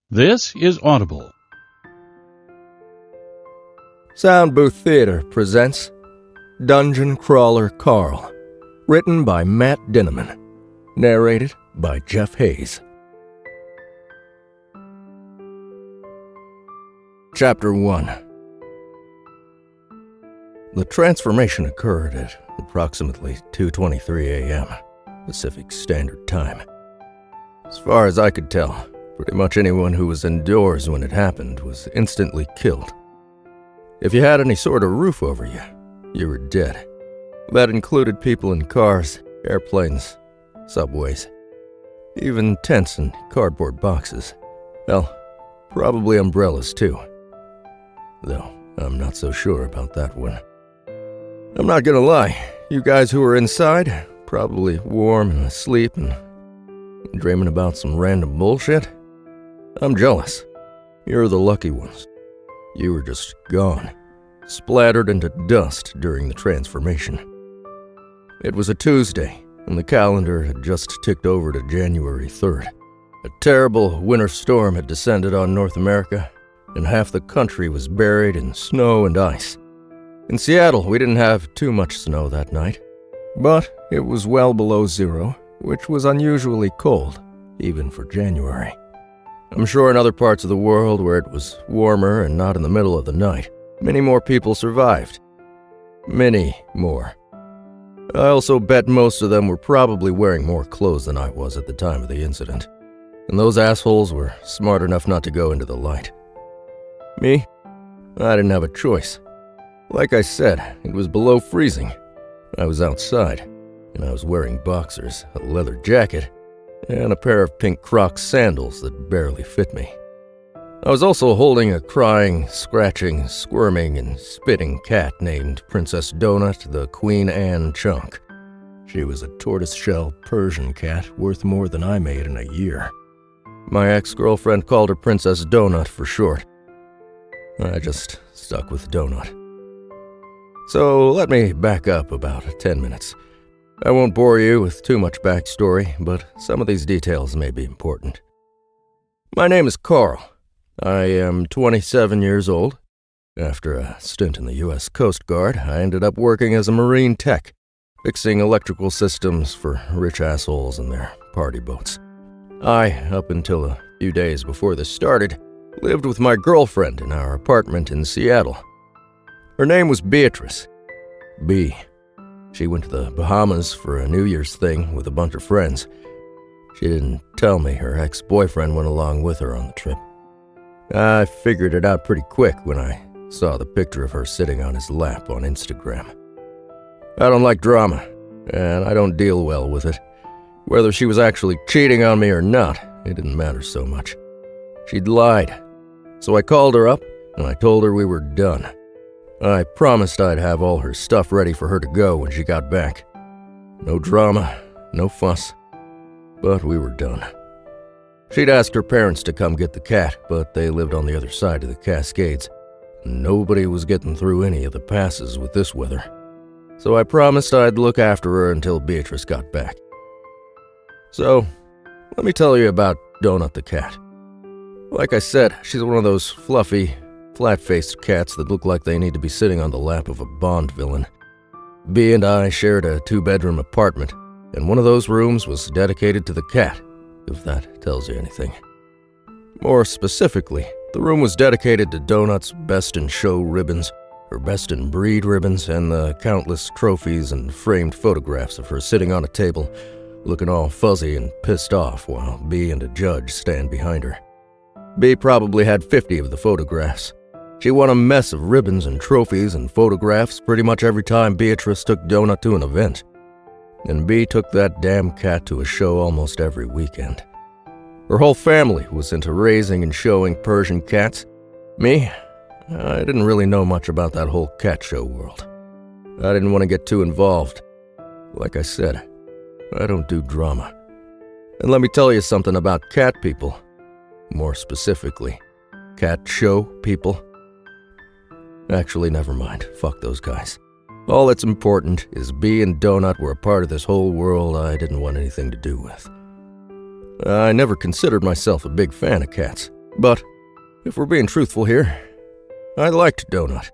This is Audible. Sound Booth Theater presents Dungeon Crawler Carl, written by Matt Dinneman, narrated by Jeff Hayes. Chapter 1. The transformation occurred at approximately 2:23 a.m. Pacific Standard Time. As far as I could tell, pretty much anyone who was indoors when it happened was instantly killed. If you had any sort of roof over you, you were dead. That included people in cars, airplanes, subways, even tents and cardboard boxes. Hell, probably umbrellas too. Though I'm not so sure about that one. I'm not gonna lie, you guys who were inside, probably warm and asleep and dreaming about some random bullshit, I'm jealous. You're the lucky ones. You were just gone, splattered into dust during the transformation. It was a Tuesday, and the calendar had just ticked over to January 3rd. A terrible winter storm had descended on North America, and half the country was buried in snow and ice. In Seattle, we didn't have too much snow that night, but it was well below zero, which was unusually cold, even for January. I'm sure in other parts of the world where it was warmer and not in the middle of the night, many more people survived. Many more. I also bet most of them were probably wearing more clothes than I was at the time of the incident. And those assholes were smart enough not to go into the light. Me? I didn't have a choice. Like I said, it was below freezing. I was outside, and I was wearing boxers, a leather jacket, and a pair of pink Crocs sandals that barely fit me. I was also holding a crying, scratching, squirming, and spitting cat named Princess Donut the Queen Anne chunk. She was a tortoiseshell Persian cat worth more than I made in a year. My ex-girlfriend called her Princess Donut for short. I just stuck with Donut. So let me back up about 10 minutes. I won't bore you with too much backstory, but some of these details may be important. My name is Carl. I am 27 years old. After a stint in the U.S. Coast Guard, I ended up working as a marine tech, fixing electrical systems for rich assholes and their party boats. I, up until a few days before this started, lived with my girlfriend in our apartment in Seattle. Her name was Beatrice. B. She went to the Bahamas for a New Year's thing with a bunch of friends. She didn't tell me her ex-boyfriend went along with her on the trip. I figured it out pretty quick when I saw the picture of her sitting on his lap on Instagram. I don't like drama, and I don't deal well with it. Whether she was actually cheating on me or not, it didn't matter so much. She'd lied. So I called her up, and I told her we were done. I promised I'd have all her stuff ready for her to go when she got back. No drama, no fuss, but we were done. She'd asked her parents to come get the cat, but they lived on the other side of the Cascades. Nobody was getting through any of the passes with this weather. So I promised I'd look after her until Beatrice got back. So, let me tell you about Donut the cat. Like I said, she's one of those fluffy, flat-faced cats that look like they need to be sitting on the lap of a Bond villain. B and I shared a 2-bedroom apartment, and one of those rooms was dedicated to the cat, if that tells you anything. More specifically, the room was dedicated to Donut's best-in-show ribbons, her best-in-breed ribbons, and the countless trophies and framed photographs of her sitting on a table, looking all fuzzy and pissed off while B and a judge stand behind her. B probably had 50 of the photographs. She won a mess of ribbons and trophies and photographs pretty much every time Beatrice took Donut to an event. And B took that damn cat to a show almost every weekend. Her whole family was into raising and showing Persian cats. Me? I didn't really know much about that whole cat show world. I didn't want to get too involved. Like I said, I don't do drama. And let me tell you something about cat people. More specifically, cat show people. Actually, never mind. Fuck those guys. All that's important is B and Donut were a part of this whole world I didn't want anything to do with. I never considered myself a big fan of cats, But if we're being truthful here, I liked Donut.